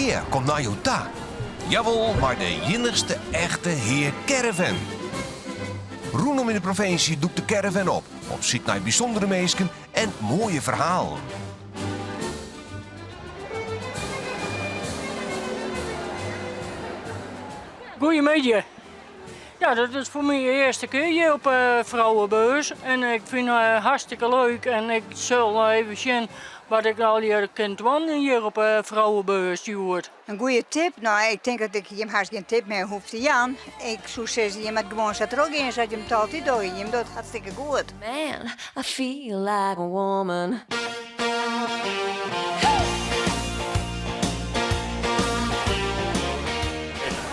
heer komt naar jou toe. Jawel, maar de enigste echte heer Caravan. Roenom in de provincie doekt de caravan op zoek naar bijzondere mensen en mooie verhalen. Goedemiddag. Ja, dat is voor mij de eerste keer hier op Vrouwenbeurs. En ik vind het hartstikke leuk. En ik zal even zien wat ik al hier kunt wonen hier op Vrouwenbeurs. Een goede tip? Nou, ik denk dat ik je haast geen tip meer hoef te gaan. Ik zou zeggen, je moet gewoon zat er ook in, zodat je hem altijd doet. Je doet het hartstikke goed. Man, I feel like a woman.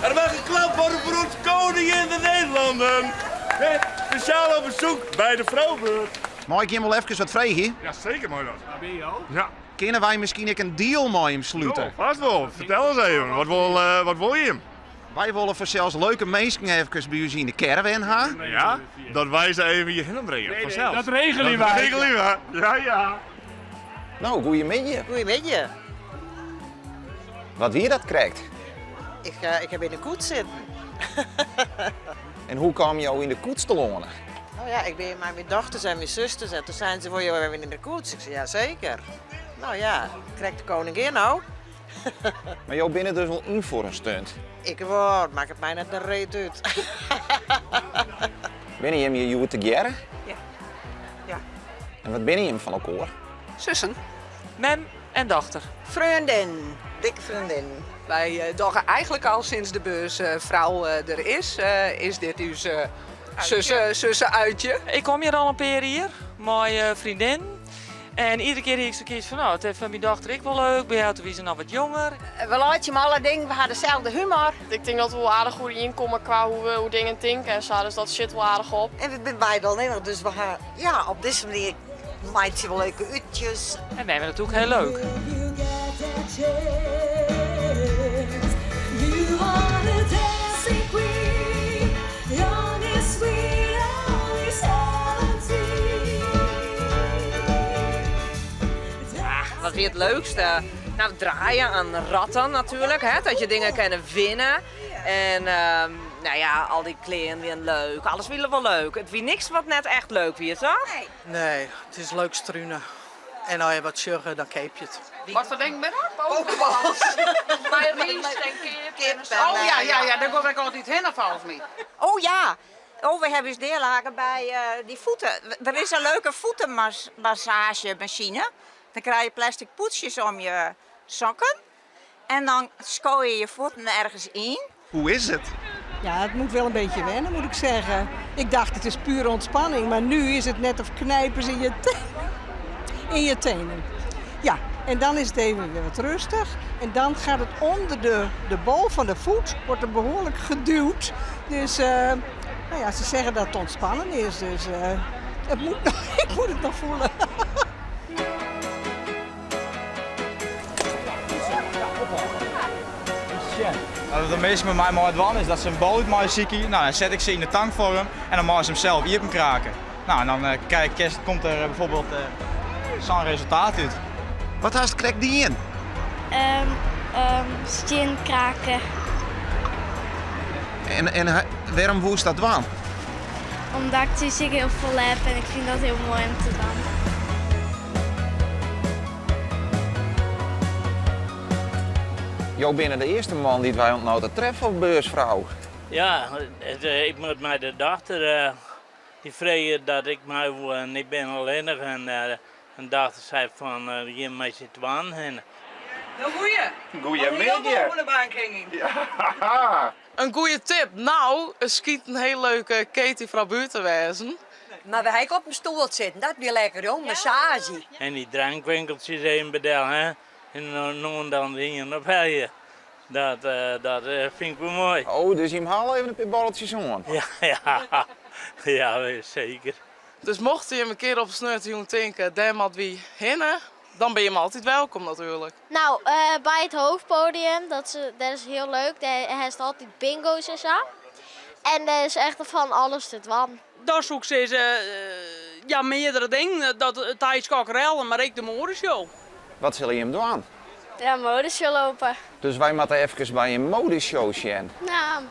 Er mag geklapt worden voor ons koningin de Nederlanden. Speciaal op bezoek bij de Vrouwenbeurs. Mag ik je wel even wat vragen? Ja, zeker mooi dat. Waar ben je al? Ja. Kunnen wij misschien een deal met hem sluiten? Oh, vast wel. Vertel eens even. Wat wil je hem? Wij willen voor zelfs leuke mensen even bij u in de caravan gaan. Ja? Dat wij ze even hierheen brengen. Vanzelf. Dat regelen wij. Dat regelen wij. Ja, ja. Nou, goeiemiddag. Goedemiddag. Wat wie dat krijgt. Ik heb in de koets zitten. En hoe kwam je in de koets te lonen? Nou ja, ik ben met mijn dochters en mijn zusters en toen zijn ze voor jou weer in de koets. Ik zei ja zeker. Nou ja, krijgt de koningin nou. Maar jou binnen dus wel in voor een stunt. Ik word, maak het mij net een reet uit. Ben je hem je joe te geren? Ja. Ja. En wat ben je hem van elkaar? Zussen, mem en dochter. Vriendin, dikke vriendin. Wij doggen eigenlijk al sinds de beursvrouw er is dit uw zussenuitje. Ik kom hier al een paar hier, mijn vriendin. En iedere keer heb ik zoiets van, nou, het heeft van mijn dochter ik wel leuk, bij jou is nog wat jonger. We laten hem alle dingen, we hadden dezelfde humor. Ik denk dat we wel aardig goed inkomen qua hoe dingen tinken en zo, dus dat zit wel aardig op. En we zijn beide al Nederland, dus we gaan ja, op deze manier maakt ze wel leuke uitjes. En wij hebben het ook heel leuk. Wat weer het leukste? Nou, draaien aan ratten natuurlijk, hè? Dat je dingen kan winnen. En nou ja, al die kleren weer leuk. Alles weer wel leuk. Het wie niks wat net echt leuk weer, toch? Nee, het is leuk struinen. En als je wat sjuggen, dan keep je het. Wat voor ding ben ik? Pokeballs. Mayonaise en kip. Oh ja, daar kom ik altijd heen volgens mij. Oh ja. Oh, we hebben eens deelhaken bij die voeten. Er is een leuke voetenmassagemachine. Dan krijg je plastic poetsjes om je sokken. En dan schouw je je voeten ergens in. Hoe is het? Ja, het moet wel een beetje wennen, moet ik zeggen. Ik dacht het is pure ontspanning, maar nu is het net of knijpers in je tenen. Ja, en dan is het even weer wat rustig. En dan gaat het onder de bol van de voet, wordt er behoorlijk geduwd. Dus nou ja, ze zeggen dat het ontspannen is, dus het moet nog, ik moet het nog voelen. Wat de meeste met mij mooi doen is dat ze een bal uit mij zieken. Nou, dan zet ik ze in de tank voor hem en dan mag ze hem zelf hier kraken. Nou, en dan komt er bijvoorbeeld zo'n resultaat uit. Wat haast krijgt die in? Stin kraken. En waarom woest dat doen? Omdat ik het heel veel heb en ik vind dat heel mooi om te doen. Jou binnen de eerste man die wij ontmoeten treffen op beursvrouw. Ja, ik moet met de dochter die vrije dat ik mij niet ben alleenig en een dochter zei van hier mee zit waan en. Een goeie. Goeiemiddag. Op de bank hingen. Ja. Een goede tip. Nou, het schiet een heel leuke Katie van buiten wezen. Maar we hebben op een stoel zitten, dat weer lekker jong, massage. En die drankwinkeltjes in bedel, hè? En nu dan dingen op je. Dat vind ik wel mooi. Oh, dus je hem haal even een paar balletjes aan. Ja, zeker. Dus mocht je hem een keer op een sneurtje denken, daar moet wie hinnen, dan ben je hem altijd welkom natuurlijk. Nou, bij het hoofdpodium, dat is heel leuk. Hij heeft altijd bingo's en zo. En er is echt van alles te doen. Daar zoek ze meerdere dingen. Dat het is kokkerellen, maar ik de morenshow. Wat zal je hem doen? Ja, modeshow lopen. Dus wij moeten even bij een modeshow zien. Nou,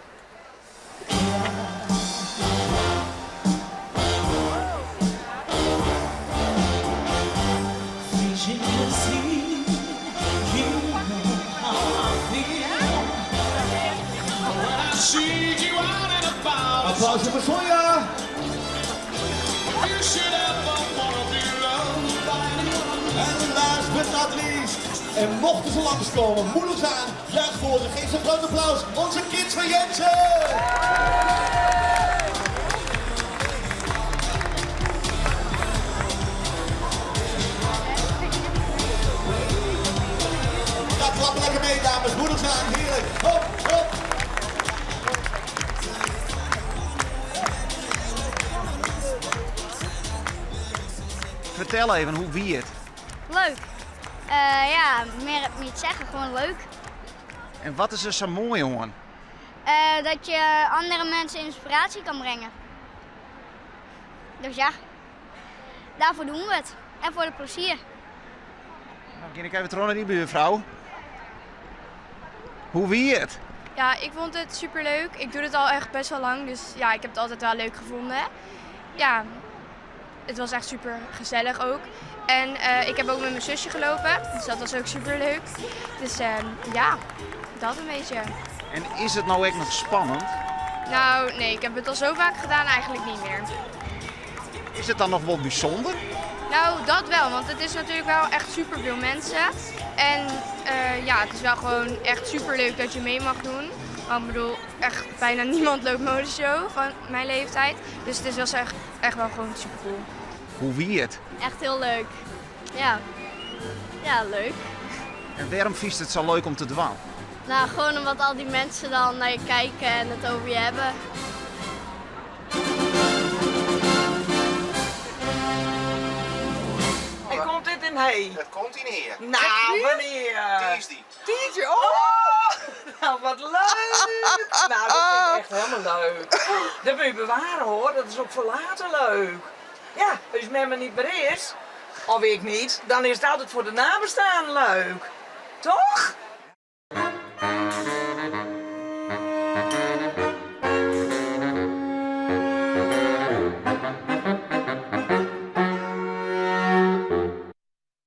Applaus voor Sonja! En last but not least, en mochten ze langskomen, moedig zijn, juich voor ze, geef ze een groot applaus, onze kids van Jensen! Ja, klap lekker mee dames, moedig zijn, heerlijk, hop, hop! Vertel even, hoe wie het? leuk. Ja, meer niet zeggen, gewoon leuk. En wat is er zo mooi, jongen? Dat je andere mensen inspiratie kan brengen. Dus ja, daarvoor doen we het. En voor de plezier. Nou, kan ik even terug naar die buurvrouw? Hoe wie het? Ja, ik vond het superleuk. Ik doe het al echt best wel lang, dus ja, ik heb het altijd wel leuk gevonden. Ja, het was echt super gezellig ook. En ik heb ook met mijn zusje gelopen, dus dat was ook super leuk. Dus ja, dat een beetje. En is het nou echt nog spannend? Nou, nee, ik heb het al zo vaak gedaan, eigenlijk niet meer. Is het dan nog wel bijzonder? Nou, dat wel, want het is natuurlijk wel echt super veel mensen. En ja, het is wel gewoon echt super leuk dat je mee mag doen. Want ik bedoel, echt bijna niemand loopt modeshow van mijn leeftijd. Dus het is wel echt wel gewoon super cool. Hoe wie het? Echt heel leuk. Ja, ja leuk. En waarom vies het zo leuk om te doen? Nou, gewoon omdat al die mensen dan naar je kijken en het over je hebben. En komt dit in heen? Het komt in hier. Nou, wanneer? Die is die. Tientje, oh! Nou, wat leuk! Nou, dat vind ik echt helemaal leuk. Dat moet je bewaren hoor, dat is ook voor later leuk. Ja, als het met me niet meer is, of ik niet, dan is het altijd voor de nabestaanden leuk. Toch?